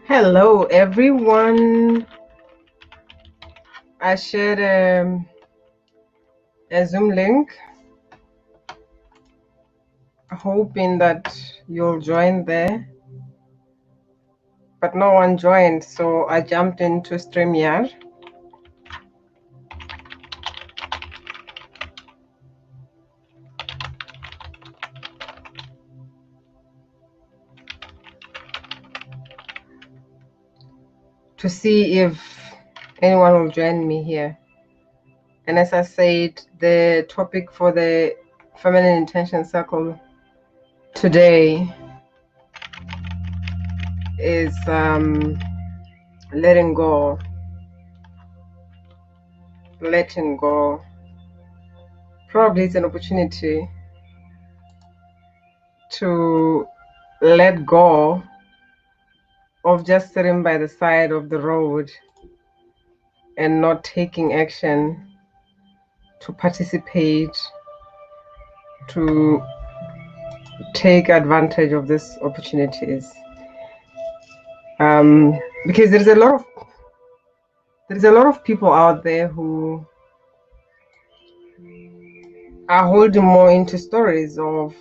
Hello, everyone. I shared a Zoom link, hoping that you'll join there, but no one joined, so I jumped into StreamYard. To see if anyone will join me here. And as I said, the topic for the Feminine Intention Circle today is letting go. Letting go. Probably it's an opportunity to let go of just sitting by the side of the road and not taking action to participate, to take advantage of these opportunities. Because there's a lot of people out there who are holding more into stories of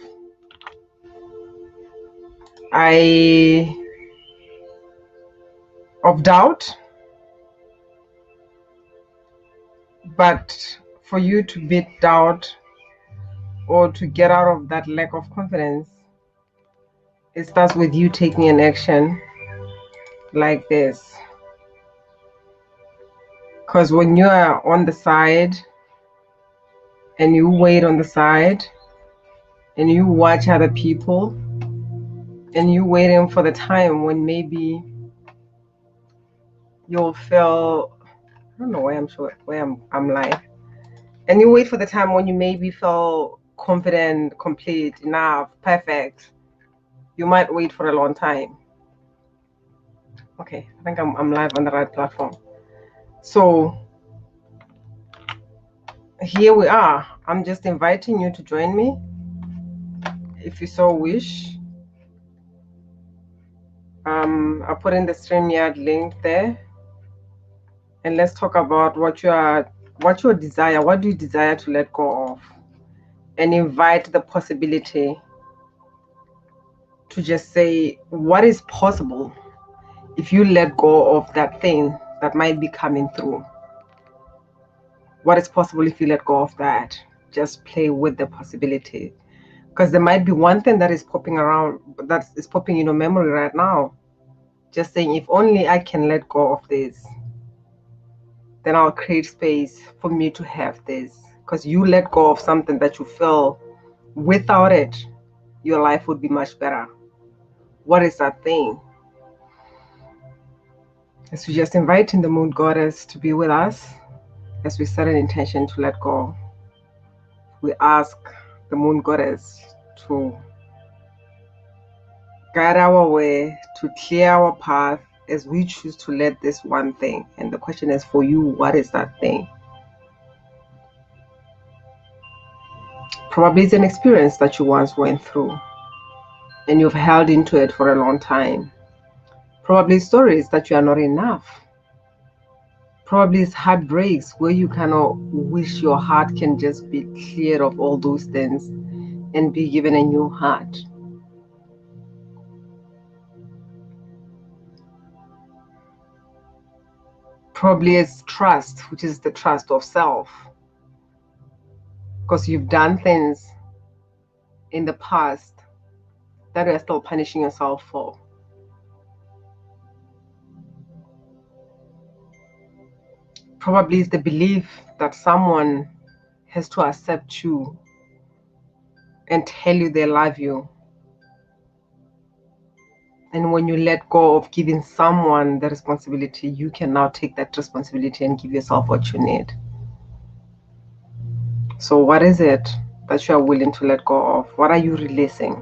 doubt, but for you to beat doubt or to get out of that lack of confidence, it starts with you taking an action like this. Because when you are on the side and you wait on the side and you watch other people and you waiting for the time when maybe you'll feel, I don't know why I'm live, and you wait for the time when you maybe feel confident, complete, enough, perfect, you might wait for a long time. Okay, I think I'm live on the right platform. So here we are. I'm just inviting you to join me if you so wish. I'll put in the StreamYard link there, and let's talk about what you desire. What do you desire to let go of? And invite the possibility to just say what is possible if you let go of that thing that might be coming through. What is possible if you let go of that? Just play with the possibility, because there might be one thing that is popping around, that is popping in your memory right now. Just saying, if only I can let go of this, then I'll create space for me to have this. Because you let go of something that you feel without it, your life would be much better. What is that thing? So just inviting the Moon Goddess to be with us as we set an intention to let go. We ask the Moon Goddess to guide our way, to clear our path as we choose to let this one thing. And the question is for you, what is that thing? Probably it's an experience that you once went through and you've held into it for a long time. Probably stories that you are not enough. Probably it's heartbreaks where you kind of wish your heart can just be cleared of all those things and be given a new heart. Probably it's trust, which is the trust of self, because you've done things in the past that you're still punishing yourself for. Probably it's the belief that someone has to accept you and tell you they love you. And when you let go of giving someone the responsibility, you can now take that responsibility and give yourself what you need. So what is it that you are willing to let go of? What are you releasing?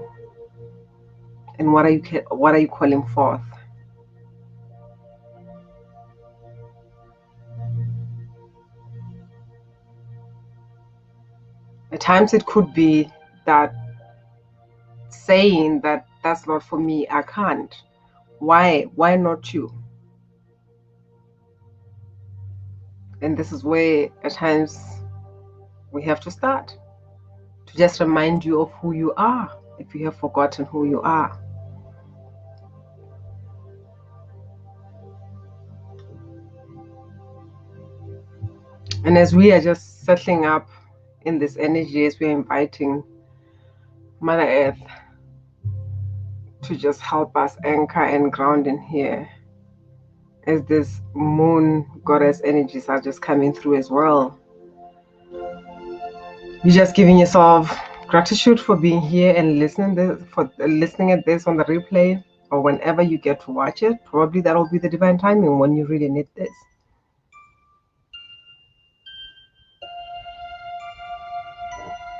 And what are you calling forth? At times it could be that saying that that's not for me, I can't, Why not you? And this is where at times we have to start, to just remind you of who you are if you have forgotten who you are. And as we are just settling up in this energy, as we're inviting Mother Earth to just help us anchor and ground in here, as this moon goddess energies are just coming through as well, you're just giving yourself gratitude for being here and listening at this on the replay, or whenever you get to watch it. Probably that'll be the divine timing when you really need this.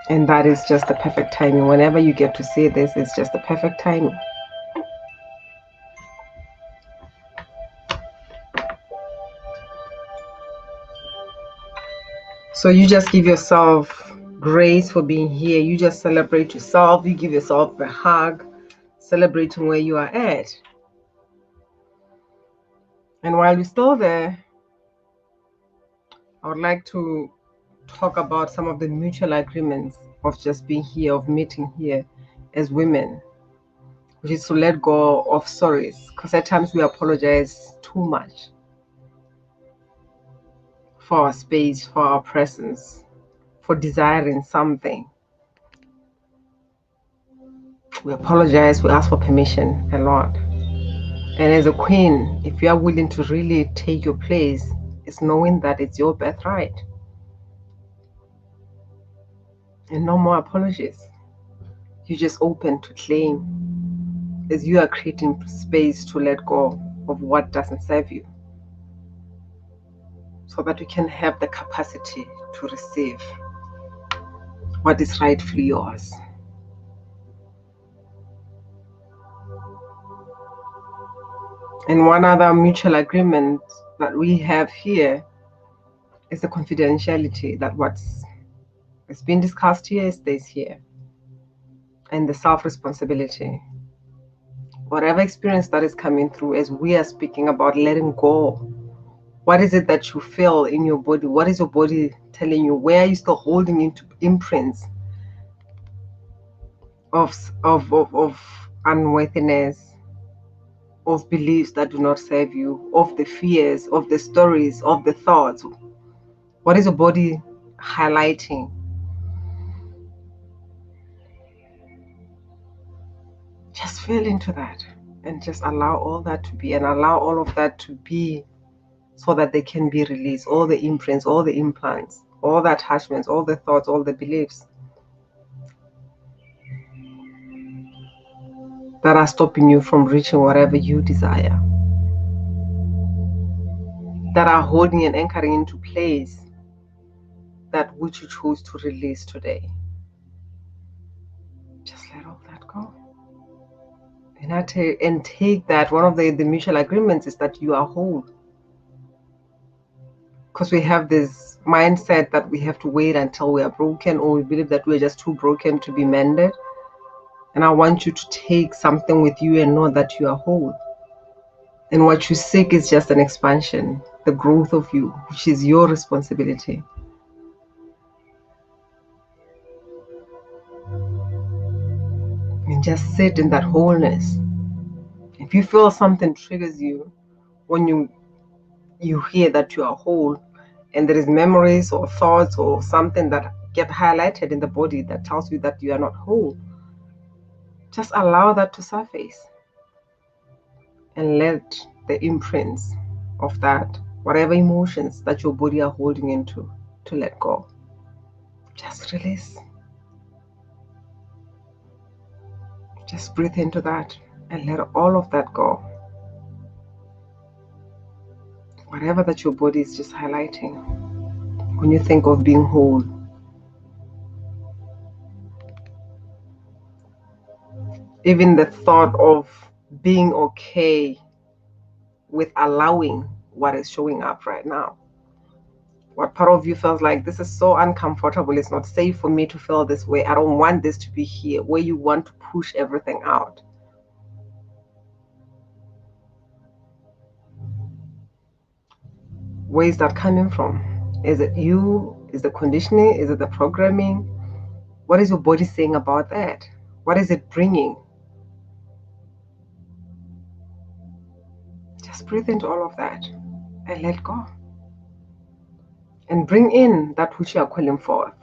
And that is just the perfect timing. Whenever you get to see this, it's just the perfect timing. So you just give yourself grace for being here. You just celebrate yourself. You give yourself a hug, celebrating where you are at. And while we're still there, I would like to talk about some of the mutual agreements of just being here, of meeting here as women, which is to let go of sorries, because at times we apologize too much for our space, for our presence, for desiring something. We apologize, we ask for permission a lot. And as a queen, if you are willing to really take your place, it's knowing that it's your birthright. And no more apologies. You just open to claim, as you are creating space to let go of what doesn't serve you, so that you can have the capacity to receive what is rightfully yours. And one other mutual agreement that we have here is the confidentiality, that what's been discussed here stays here, and the self-responsibility. Whatever experience that is coming through, as we are speaking about letting go, what is it that you feel in your body? What is your body telling you? Where are you still holding into imprints of unworthiness, of beliefs that do not serve you, of the fears, of the stories, of the thoughts? What is your body highlighting? Just feel into that and just allow all that to be, and allow all of that to be, so that they can be released. All the imprints, all the implants, all the attachments, all the thoughts, all the beliefs that are stopping you from reaching whatever you desire, that are holding and anchoring into place that which you choose to release today. Just let all that go. And take that. One of the mutual agreements is that you are whole. Because we have this mindset that we have to wait until we are broken, or we believe that we're just too broken to be mended. And I want you to take something with you and know that you are whole. And what you seek is just an expansion, the growth of you, which is your responsibility. And just sit in that wholeness. If you feel something triggers you when you hear that you are whole, and there is memories or thoughts or something that get highlighted in the body that tells you that you are not whole, just allow that to surface and let the imprints of that, whatever emotions that your body are holding into, to let go. Just release. Just breathe into that and let all of that go. Whatever that your body is just highlighting when you think of being whole. Even the thought of being okay with allowing what is showing up right now. What part of you feels like this is so uncomfortable, it's not safe for me to feel this way, I don't want this to be here, where you want to push everything out. Where is that coming from? Is it you? Is the conditioning? Is it the programming? What is your body saying about that? What is it bringing? Just breathe into all of that and let go. And bring in that which you are calling forth.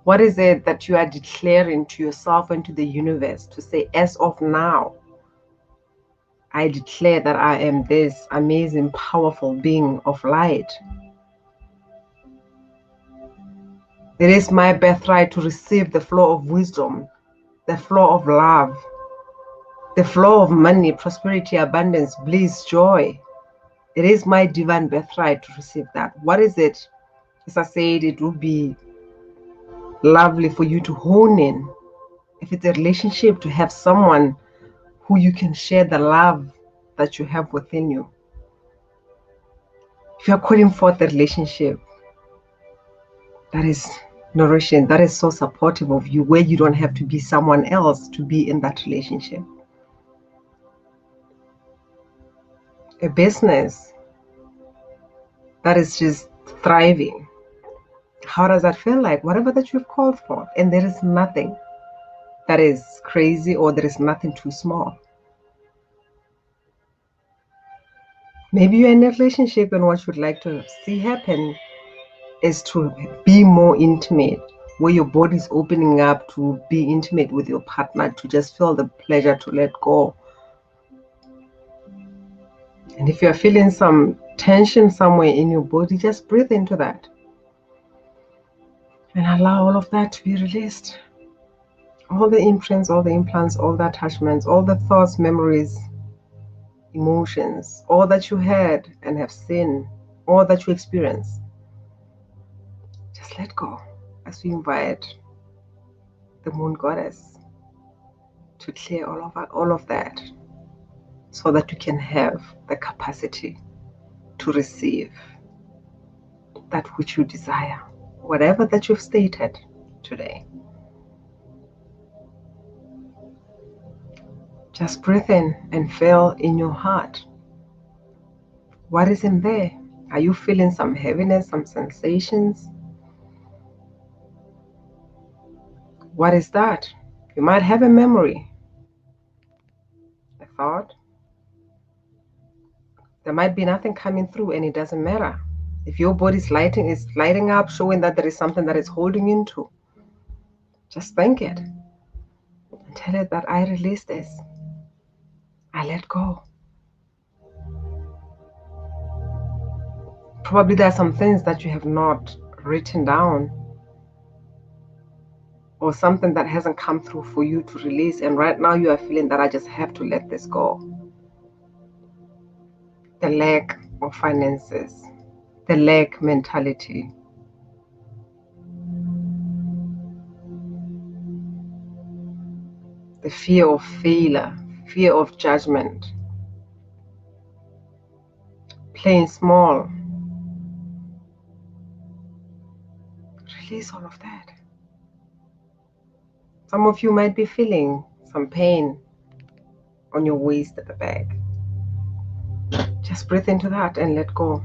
What is it that you are declaring to yourself and to the universe to say, as of now, I declare that I am this amazing, powerful being of light. It is my birthright to receive the flow of wisdom, the flow of love, the flow of money, prosperity, abundance, bliss, joy. It is my divine birthright to receive that. What is it? As I said, it would be lovely for you to hone in. If it's a relationship, to have someone who you can share the love that you have within you. If you're calling forth a relationship that is nourishing, that is so supportive of you, where you don't have to be someone else to be in that relationship. A business that is just thriving. How does that feel like? Whatever that you've called for. And there is nothing that is crazy, or there is nothing too small. Maybe you're in a relationship and what you'd like to see happen is to be more intimate, where your body is opening up to be intimate with your partner, to just feel the pleasure to let go. And if you're feeling some tension somewhere in your body, just breathe into that and allow all of that to be released. All the imprints, all the implants, all the attachments, all the thoughts, memories, emotions, all that you had and have seen, all that you experience. Just let go as we invite the moon goddess to clear all of that, so that you can have the capacity to receive that which you desire, whatever that you've stated today. Just breathe in and feel in your heart. What is in there? Are you feeling some heaviness, some sensations? What is that? You might have a memory, a thought. There might be nothing coming through, and it doesn't matter. If your body's lighting up, showing that there is something that is holding you into, just thank it and tell it that I release this. I let go. Probably there are some things that you have not written down, or something that hasn't come through for you to release, and right now you are feeling that I just have to let this go. The lack of finances, the lack mentality, the fear of failure, fear of judgment, playing small. Release all of that. Some of you might be feeling some pain on your waist at the back. Just breathe into that and let go.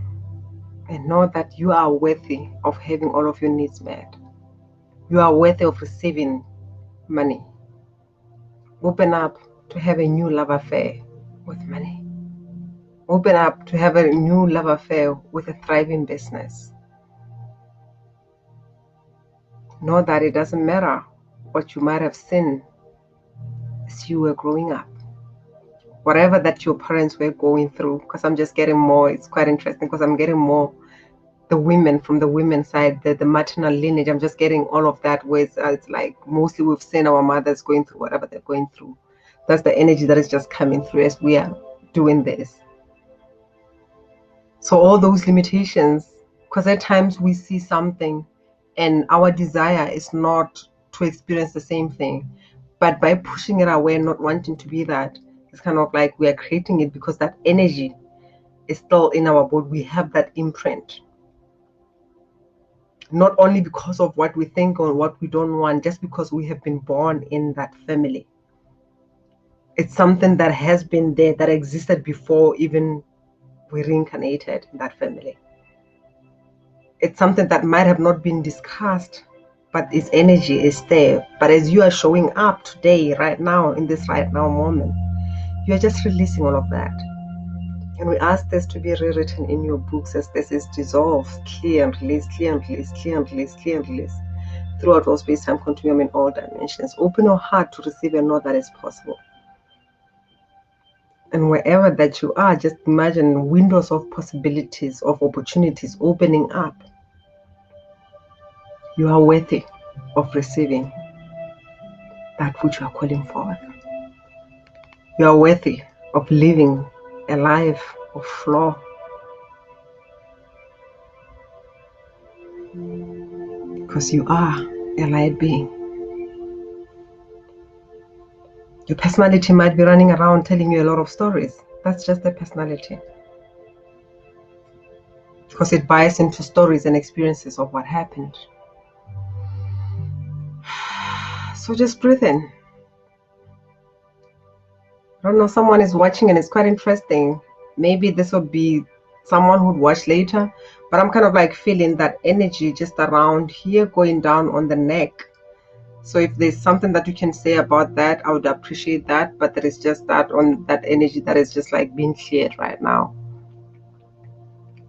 And know that you are worthy of having all of your needs met. You are worthy of receiving money. Open up to have a new love affair with money. Open up to have a new love affair with a thriving business. Know that it doesn't matter what you might have seen as you were growing up. Whatever that your parents were going through, because I'm just getting more, it's quite interesting because I'm getting more the women from the women's side, the maternal lineage. I'm just getting all of that, where it's like mostly we've seen our mothers going through whatever they're going through. That's the energy that is just coming through as we are doing this. So all those limitations, because at times we see something and our desire is not to experience the same thing, but by pushing it away, not wanting to be that, it's kind of like we are creating it because that energy is still in our body. We have that imprint. Not only because of what we think or what we don't want, just because we have been born in that family. It's something that has been there, that existed before even we reincarnated in that family. It's something that might have not been discussed, but its energy is there. But as you are showing up today, right now, in this right now moment, you are just releasing all of that. And we ask this to be rewritten in your books as this is dissolved, clear and release, clear and release, clear and release, clear and release, throughout all space-time continuum in all dimensions. Open your heart to receive and know that it's possible. And wherever that you are, just imagine windows of possibilities, of opportunities opening up. You are worthy of receiving that which you are calling forth. You are worthy of living a life of flow. Because you are a light being. Your personality might be running around telling you a lot of stories. That's just the personality. Because it buys into stories and experiences of what happened. So just breathe in. I don't know, someone is watching and it's quite interesting. Maybe this will be someone who'd watch later, but I'm kind of like feeling that energy just around here going down on the neck. So if there's something that you can say about that, I would appreciate that. But there is just that on that energy that is just like being cleared right now.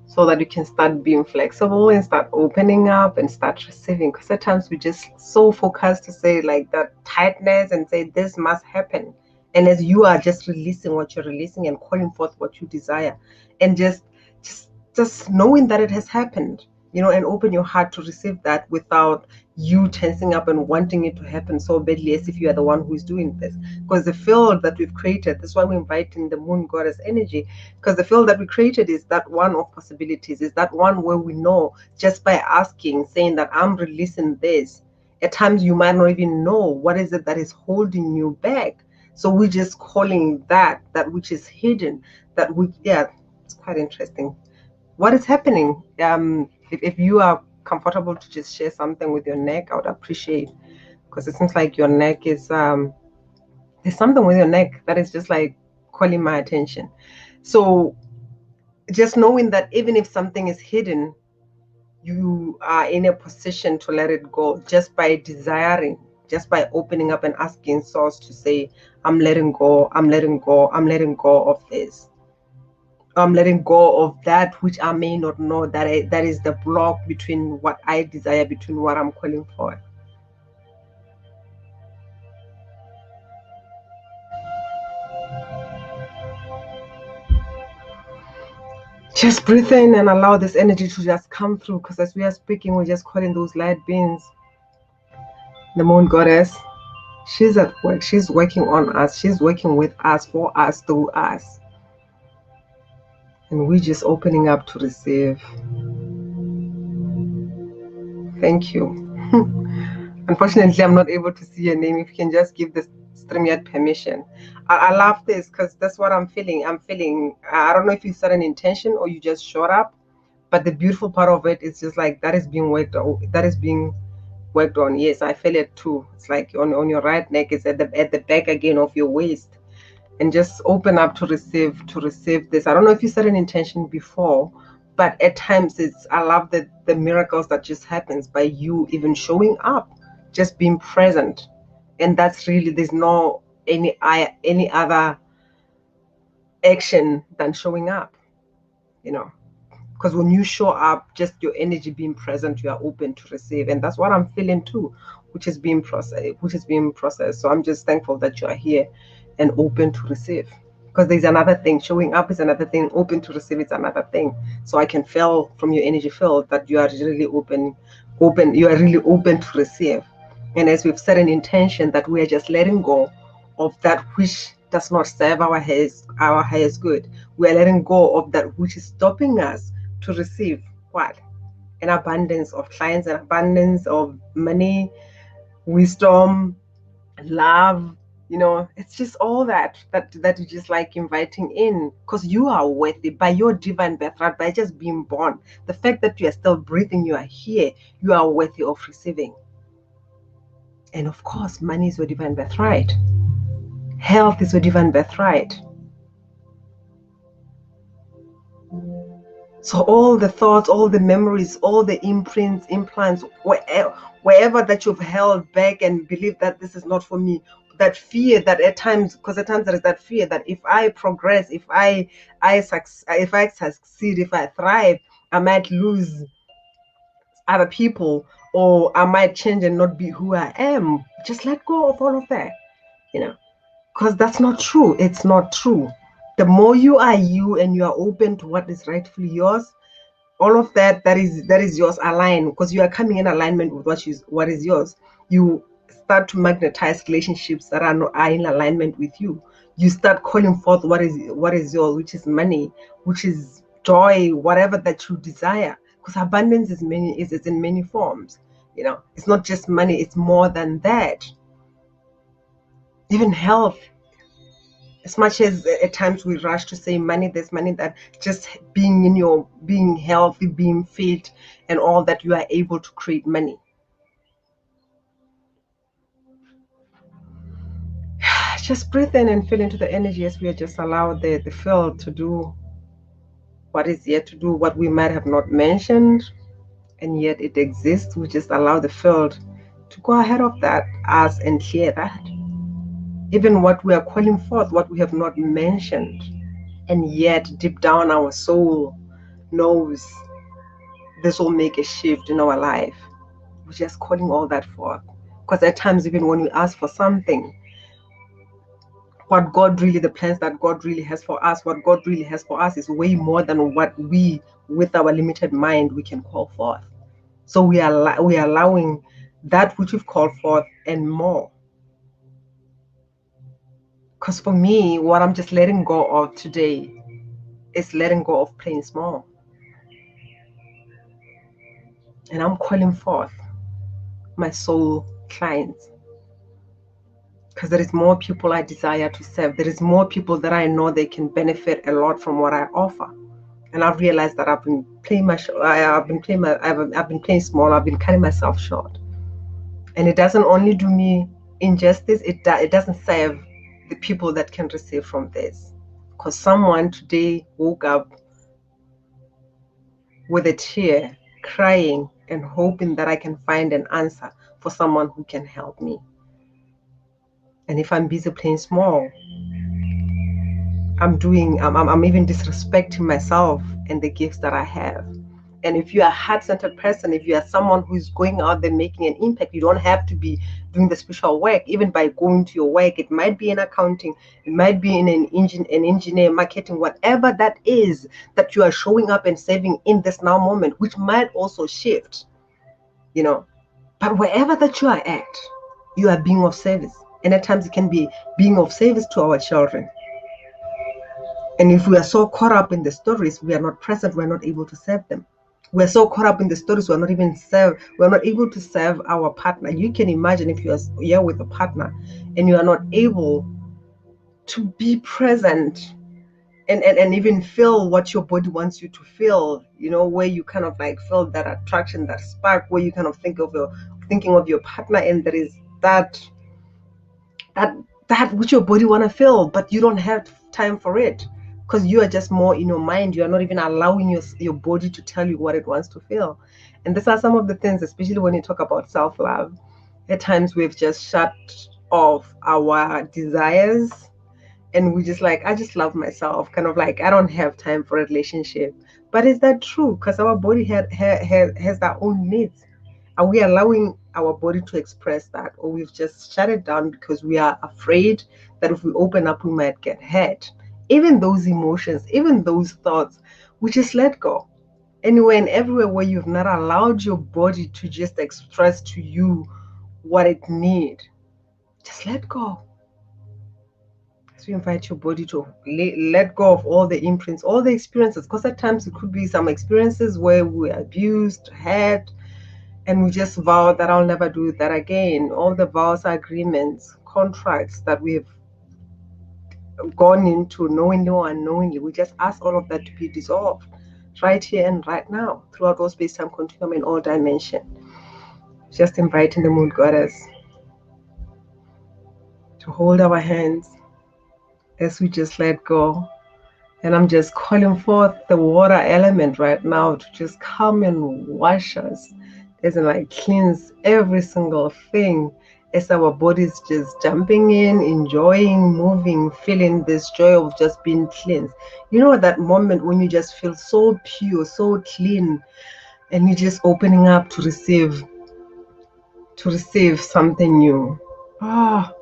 So that you can start being flexible and start opening up and start receiving. Because at times we just so focused to say like that tightness and say this must happen. And as you are just releasing what you're releasing and calling forth what you desire, and just knowing that it has happened, you know, and open your heart to receive that without you tensing up and wanting it to happen so badly as if you are the one who is doing this. Because the field that we've created, that's why we're inviting the moon goddess energy, because the field that we created is that one of possibilities, is that one where we know just by asking, saying that I'm releasing this. At times you might not even know what is it that is holding you back. So we're just calling that which is hidden, that we, yeah, it's quite interesting. What is happening? If you are comfortable to just share something with your neck, I would appreciate, because it seems like your neck is, there's something with your neck that is just like calling my attention. So just knowing that even if something is hidden, you are in a position to let it go just by desiring, just by opening up and asking source to say, I'm letting go, I'm letting go, I'm letting go of this. I'm letting go of that which I may not know, that is the block between what I desire, between what I'm calling for. Just breathe in and allow this energy to just come through, because as we are speaking, we're just calling those light beings. The moon goddess, she's at work. She's working on us. She's working with us, for us, through us. And we're just opening up to receive. Thank you. Unfortunately, I'm not able to see your name. If you can just give the StreamYard permission. I love this because that's what I'm feeling. I don't know if you set an intention or you just showed up, but the beautiful part of it is just like that is being worked on. That is being worked on. Yes, I feel it too. It's like on your right neck. It's at the back again of your waist. And just open up to receive this. I don't know if you set an intention before, but at times I love the miracles that just happens by you even showing up, just being present. And that's really, there's no any other action than showing up, you know, because when you show up, just your energy being present, you are open to receive. And that's what I'm feeling too, which is being processed. So I'm just thankful that you are here and open to receive, because there's another thing. Showing up is another thing, open to receive is another thing. So I can feel from your energy field that you are really open, you are really open to receive. And as we've set an intention that we are just letting go of that which does not serve our highest good, we are letting go of that which is stopping us to receive what? An abundance of clients, an abundance of money, wisdom, love. You know, it's just all that you just like inviting in, because you are worthy by your divine birthright, by just being born. The fact that you are still breathing, you are here, you are worthy of receiving. And of course, money is your divine birthright. Health is your divine birthright. So all the thoughts, all the memories, all the imprints, implants, wherever that you've held back and believe that this is not for me, that fear that at times, because at times there is that fear that if I progress, if I succeed, if I thrive, I might lose other people, or I might change and not be who I am. Just let go of all of that, you know, because that's not true. It's not true. The more you are you and you are open to what is rightfully yours, all of that is yours, align, because you are coming in alignment with what is yours. You start to magnetize relationships that are in alignment with you. You start calling forth what is yours, which is money, which is joy, whatever that you desire, because abundance is in many forms. It's not just money, it's more than that. Even health, as much as at times we rush to say money, there's money that just being healthy, being fit, and all that, you are able to create money. Just breathe in and feel into the energy as we just allow the field to do what is yet to do, what we might have not mentioned, and yet it exists. We just allow the field to go ahead of that, us, and clear that. Even what we are calling forth, what we have not mentioned, and yet deep down our soul knows this will make a shift in our life. We're just calling all that forth. Because at times, even when we ask for something, the plans that God really has for us, what God really has for us is way more than what we, with our limited mind, we can call forth. So we are allowing that which we've called forth and more. Because for me, what I'm just letting go of today is letting go of playing small. And I'm calling forth my soul clients. Because there is more people I desire to serve. There is more people that I know they can benefit a lot from what I offer. And I've realized that I've been playing small. I've been cutting myself short. And it doesn't only do me injustice. It doesn't serve the people that can receive from this. Because someone today woke up with a tear, crying and hoping that I can find an answer for someone who can help me. And if I'm busy playing small, I'm even disrespecting myself and the gifts that I have. And if you're a heart-centered person, if you are someone who's going out there making an impact, you don't have to be doing the spiritual work. Even by going to your work, it might be in accounting, it might be in an engineer, marketing, whatever that is that you are showing up and serving in this now moment, which might also shift, But wherever that you are at, you are being of service. And at times it can be being of service to our children. And if we are so caught up in the stories, we are not present, we're not able to serve them. We're so caught up in the stories, we're not able to serve our partner. You can imagine if you're with a partner and you are not able to be present and even feel what your body wants you to feel, where you kind of like feel that attraction, that spark, where you kind of thinking of your partner, and there is that which your body want to feel, but you don't have time for it because you are just more in your mind. You are not even allowing your body to tell you what it wants to feel. And these are some of the things, especially when you talk about self-love. At times we've just shut off our desires and we just like, I just love myself, kind of like, I don't have time for a relationship. But is that true? Because our body has their own needs. Are we allowing our body to express that, or we've just shut it down because we are afraid that if we open up, we might get hurt? Even those emotions, even those thoughts, we just let go. Anywhere and everywhere where you've not allowed your body to just express to you what it needs, just let go. So you invite your body to let go of all the imprints, all the experiences, because at times it could be some experiences where we were abused, hurt, and we just vow that I'll never do that again. All the vows, agreements, contracts that we've gone into knowingly or unknowingly, we just ask all of that to be dissolved right here and right now throughout all space-time continuum in all dimension. Just inviting the Moon Goddess to hold our hands as we just let go And I'm just calling forth the water element right now to just come and wash us. As in, like, cleanse every single thing as our bodies just jumping in, enjoying, moving, feeling this joy of just being cleansed. You know, that moment when you just feel so pure, so clean, and you're just opening up to receive something new. Ah,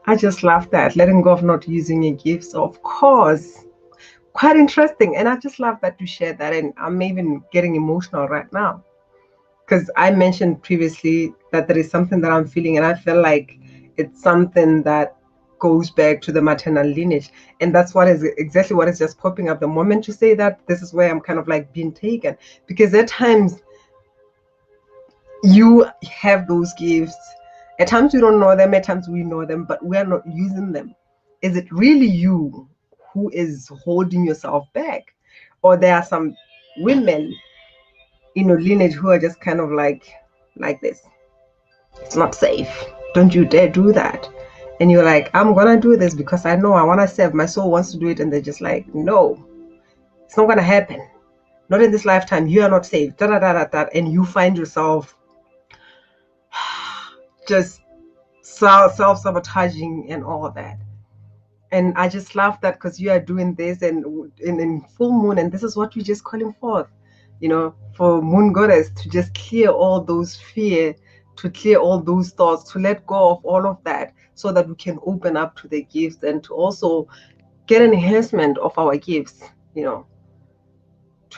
I just love that. Letting go of not using your gifts, of course. Quite interesting. And I just love that you shared that. And I'm even getting emotional right now. Because I mentioned previously that there is something that I'm feeling, and I feel like it's something that goes back to the maternal lineage. And that's what is exactly what is just popping up the moment you say that. This is where I'm kind of like being taken. Because at times you have those gifts. At times we don't know them, at times we know them, but we are not using them. Is it really you who is holding yourself back? Or there are some women in your lineage who are just kind of like this. It's not safe. Don't you dare do that. And you're like, I'm gonna do this because I know I wanna serve. My soul wants to do it, and they're just like, no, it's not gonna happen. Not in this lifetime. You are not safe. Da da da da da. And you find yourself just self-sabotaging and all of that. And I just love that because you are doing this and in full moon, and this is what we're just calling forth, for moon goddess to just clear all those fear, to clear all those thoughts, to let go of all of that so that we can open up to the gifts and to also get an enhancement of our gifts, to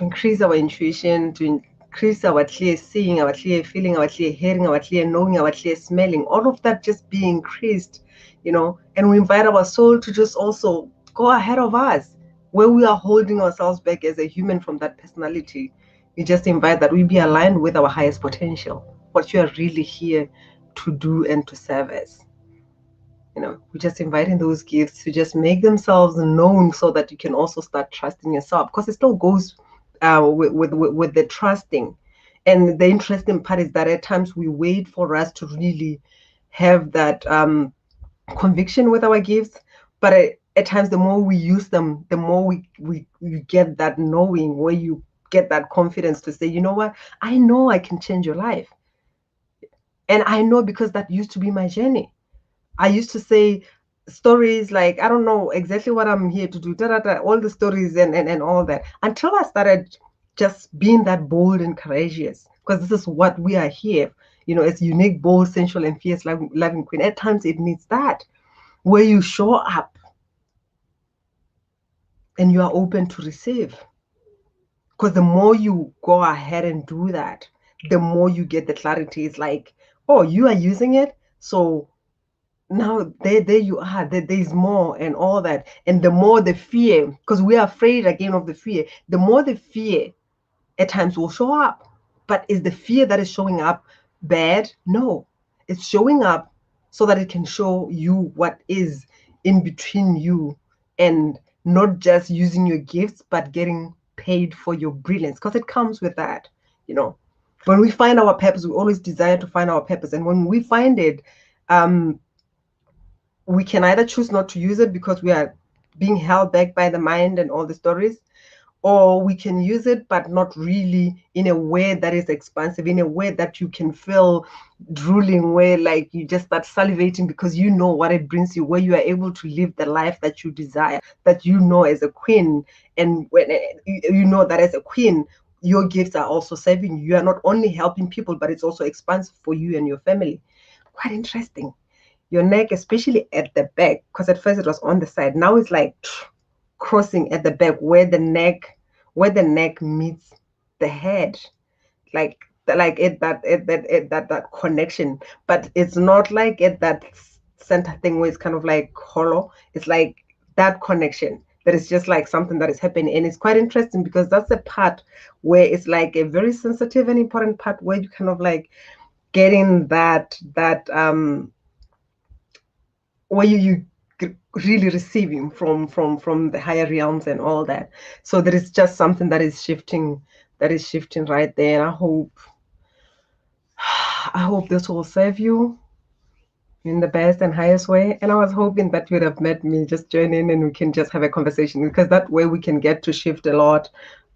increase our intuition, to increase our clear seeing, our clear feeling, our clear hearing, our clear knowing, our clear smelling, all of that just be increased, and we invite our soul to just also go ahead of us where we are holding ourselves back as a human from that personality. We just invite that we be aligned with our highest potential, what you are really here to do and to serve as. We're just inviting those gifts to just make themselves known so that you can also start trusting yourself, because it still goes with the trusting. And the interesting part is that at times we wait for us to really have that conviction with our gifts, but at times the more we use them, the more we get that knowing, where you get that confidence to say, you know what, I know I can change your life. And I know because that used to be my journey. I used to say stories like, I don't know exactly what I'm here to do, da, da, da, all the stories and all that, until I started just being that bold and courageous, because this is what we are here, as unique, bold, sensual, and fierce, loving queen. At times it needs that, where you show up and you are open to receive. Because the more you go ahead and do that, the more you get the clarity. It's like, oh, you are using it, so now there you are, there's more and all that. And the more the fear, because we are afraid again of the fear, the more the fear at times will show up. But is the fear that is showing up bad? No, it's showing up so that it can show you what is in between you, and not just using your gifts but getting paid for your brilliance, because it comes with that. When we find our purpose, we always desire to find our purpose, and when we find it, we can either choose not to use it because we are being held back by the mind and all the stories, or we can use it but not really in a way that is expansive, in a way that you can feel drooling, where like you just start salivating because you know what it brings you, where you are able to live the life that you desire, that as a queen. And when you know that as a queen, your gifts are also serving you. You are not only helping people, but it's also expansive for you and your family. Quite interesting. Your neck, especially at the back, because at first it was on the side, now it's like crossing at the back, where the neck meets the head, like at that connection. But it's not like at that center thing where it's kind of like hollow. It's like that connection that is just like something that is happening. And it's quite interesting because that's a part where it's like a very sensitive and important part, where you kind of like getting that where you really receiving from the higher realms and all that. So there is just something that is shifting right there. And I hope this will serve you. in the best and highest way. And I was hoping that you would have met me, just join in and we can just have a conversation, because that way we can get to shift a lot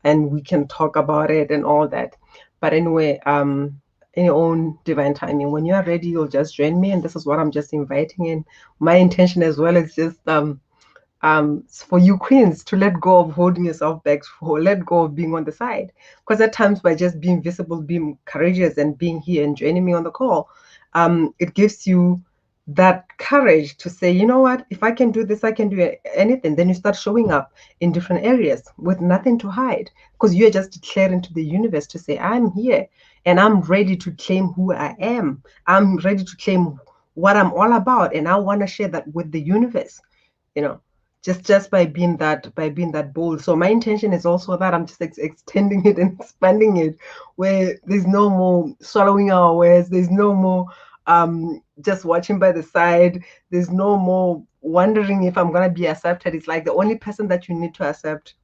and we can talk about it and all that. But anyway, in your own divine timing, when you are ready, you'll just join me. And this is what I'm just inviting in. My intention as well is just for you queens to let go of holding yourself back, for let go of being on the side. Because at times, by just being visible, being courageous, and being here and joining me on the call, it gives you that courage to say, you know what, if I can do this, I can do anything. Then you start showing up in different areas with nothing to hide, because you're just declaring to the universe to say, I'm here and I'm ready to claim who I am. I'm ready to claim what I'm all about, and I want to share that with the universe, you know, just by being that bold. So my intention is also that I'm just extending it and expanding it, where there's no more swallowing our words, there's no more just watching by the side, there's no more wondering if I'm gonna be accepted. It's like the only person that you need to accept,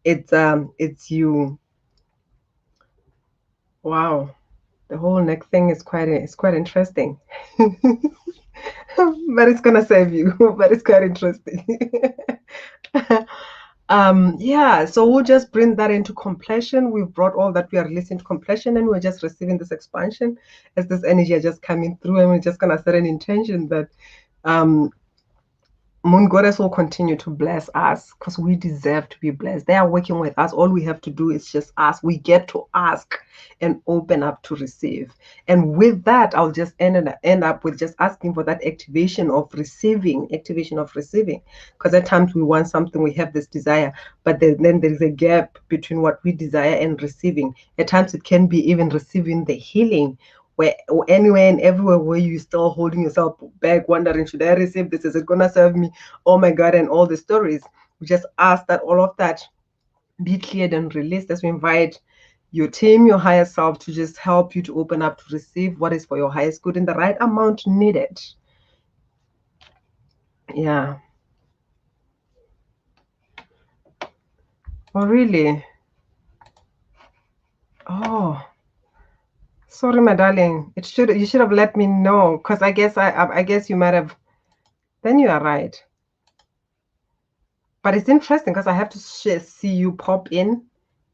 it's you. Wow, the whole neck thing is quite interesting. But it's gonna save you. But it's quite interesting. Yeah, so we'll just bring that into completion. We've brought all that we are releasing to completion, and we're just receiving this expansion as this energy are just coming through, and we're just gonna set an intention that um Moon Goddess will continue to bless us, because we deserve to be blessed. They are working with us. All we have to do is just ask. We get to ask and open up to receive. And with that, I'll just end up with just asking for that activation of receiving. Because at times we want something, we have this desire, but then there is a gap between what we desire and receiving. At times it can be even receiving the healing, where anywhere and everywhere where you still holding yourself back, wondering, should I receive this? Is it gonna serve me? Oh my God, and all the stories. We just ask that all of that be cleared and released as we invite your team, your higher self, to just help you to open up to receive what is for your highest good in the right amount needed. Yeah. Oh, really? Oh, sorry, my darling. You should have let me know, because I guess you might have. Then you are right. But it's interesting because I have to see you pop in,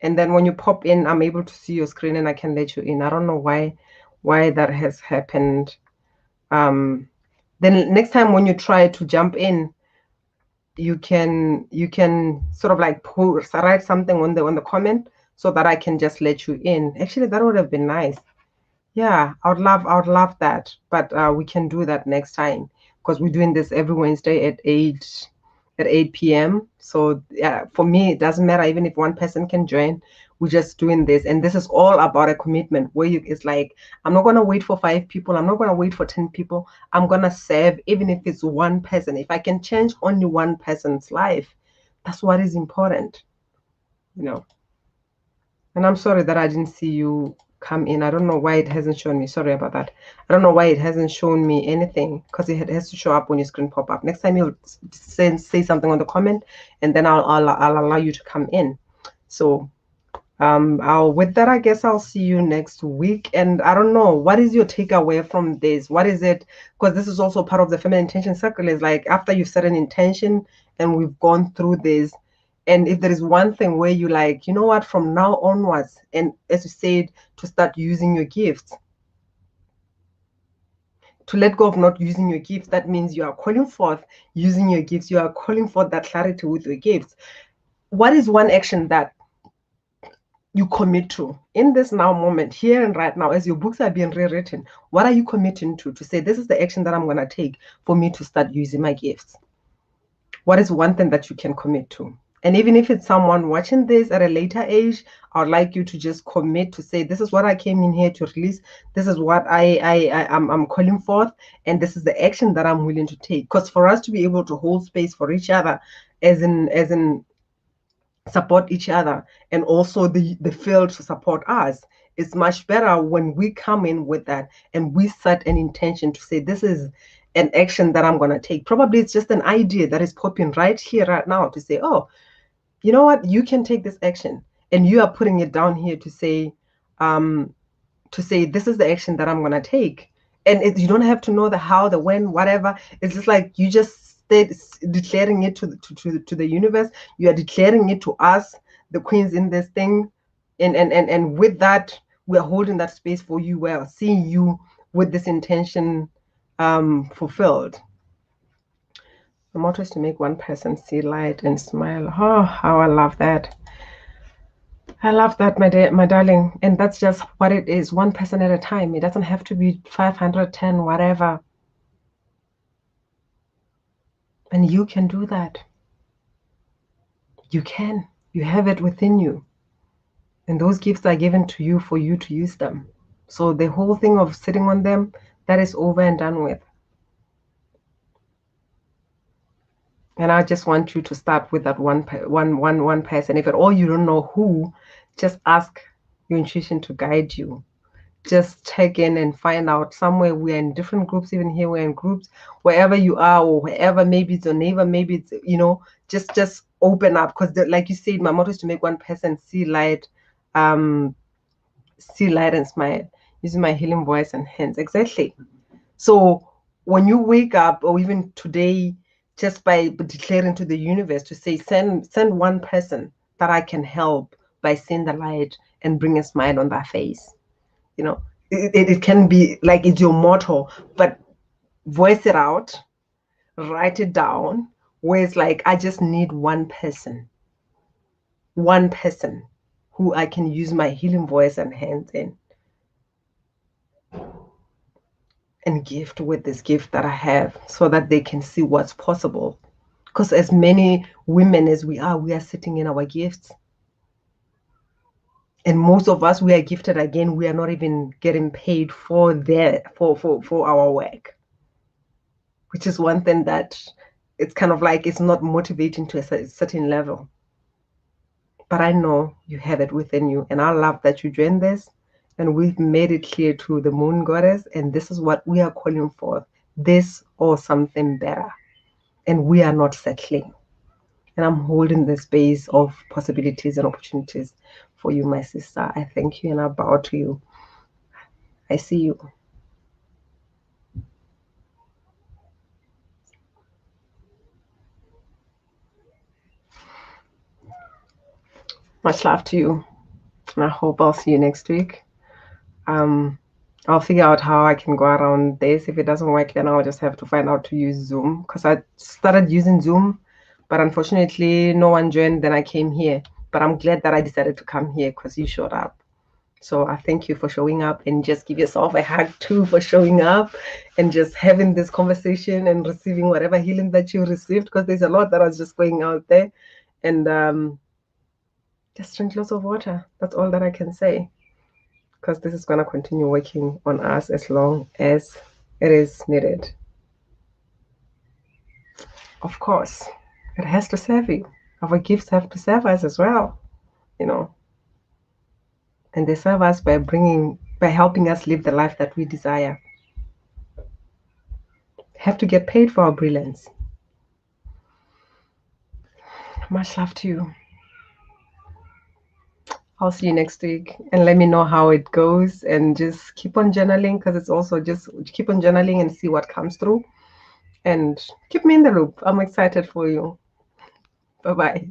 and then when you pop in, I'm able to see your screen and I can let you in. I don't know why that has happened. Then next time when you try to jump in, you can sort of like write something on the comment so that I can just let you in. Actually, that would have been nice. Yeah, I would love that. But we can do that next time, because we're doing this every Wednesday at 8 p.m. So yeah, for me, it doesn't matter even if one person can join. We're just doing this, and this is all about a commitment where it's like, I'm not gonna wait for 5 people, I'm not gonna wait for 10 people. I'm gonna serve, even if it's one person. If I can change only one person's life, that's what is important, you know. And I'm sorry that I didn't see you come in. I don't know why it hasn't shown me. Sorry about that. I don't know why it hasn't shown me anything, because it has to show up when your screen pop up. Next time you'll say something on the comment, and then I'll allow you to come in. So with that, I guess I'll see you next week. And I don't know, what is your takeaway from this? What is it? Because this is also part of the feminine intention circle, is like, after you've set an intention and we've gone through this, and if there is one thing where you like, you know what, from now onwards, and as you said, to start using your gifts, to let go of not using your gifts, that means you are calling forth using your gifts. You are calling forth that clarity with your gifts. What is one action that you commit to in this now moment, here and right now, as your books are being rewritten? What are you committing to say, this is the action that I'm going to take for me to start using my gifts? What is one thing that you can commit to? And even if it's someone watching this at a later age, I would like you to just commit to say, this is what I came in here to release. This is what I'm calling forth. And this is the action that I'm willing to take. Because for us to be able to hold space for each other, as in support each other, and also the field to support us, it's much better when we come in with that and we set an intention to say, this is an action that I'm going to take. Probably it's just an idea that is popping right here, right now, to say, oh, you know what, you can take this action, and you are putting it down here to say, this is the action that I'm going to take. And you don't have to know the how, the when, whatever. It's just like you just stayed declaring it to the universe. You are declaring it to us, the queens in this thing, and with that, we are holding that space for you. We're seeing you with this intention fulfilled. The motto is to make one person see light and smile. Oh, how I love that. I love that, my darling. And that's just what it is, one person at a time. It doesn't have to be 510, whatever. And you can do that. You can. You have it within you. And those gifts are given to you for you to use them. So the whole thing of sitting on them, that is over and done with. And I just want you to start with that one person. If at all you don't know who, just ask your intuition to guide you. Just check in and find out. Somewhere we are in different groups, even here we're in groups, wherever you are, or wherever, maybe it's your neighbor, maybe it's, just open up. Because like you said, my motto is to make one person see light and smile, using my healing voice and hands. Exactly. So when you wake up, or even today, just by declaring to the universe to say, send one person that I can help by seeing the light and bring a smile on their face. It can be like it's your motto, but voice it out, write it down, where it's like, I just need one person who I can use my healing voice and hands in and gift with this gift that I have, so that they can see what's possible. Because as many women as we are sitting in our gifts. And most of us, we are gifted again, we are not even getting paid for our work, which is one thing that it's kind of like it's not motivating to a certain level. But I know you have it within you, and I love that you joined this, and we've made it clear to the moon goddess, and this is what we are calling for, this or something better. And we are not settling. And I'm holding the space of possibilities and opportunities for you, my sister. I thank you and I bow to you. I see you. Much love to you. And I hope I'll see you next week. I'll figure out how I can go around this. If it doesn't work, then I'll just have to find out to use Zoom, because I started using Zoom, but unfortunately no one joined. Then I came here, but I'm glad that I decided to come here because you showed up. So I thank you for showing up, and just give yourself a hug too for showing up and just having this conversation and receiving whatever healing that you received, because there's a lot that was just going out there. And just drink lots of water. That's all that I can say, because this is going to continue working on us as long as it is needed. Of course, it has to serve you. Our gifts have to serve us as well, and they serve us by helping us live the life that we desire. Have to get paid for our brilliance. Much love to you. I'll see you next week, and let me know how it goes, and just keep on journaling, because it's also just keep on journaling and see what comes through, and keep me in the loop. I'm excited for you. Bye-bye.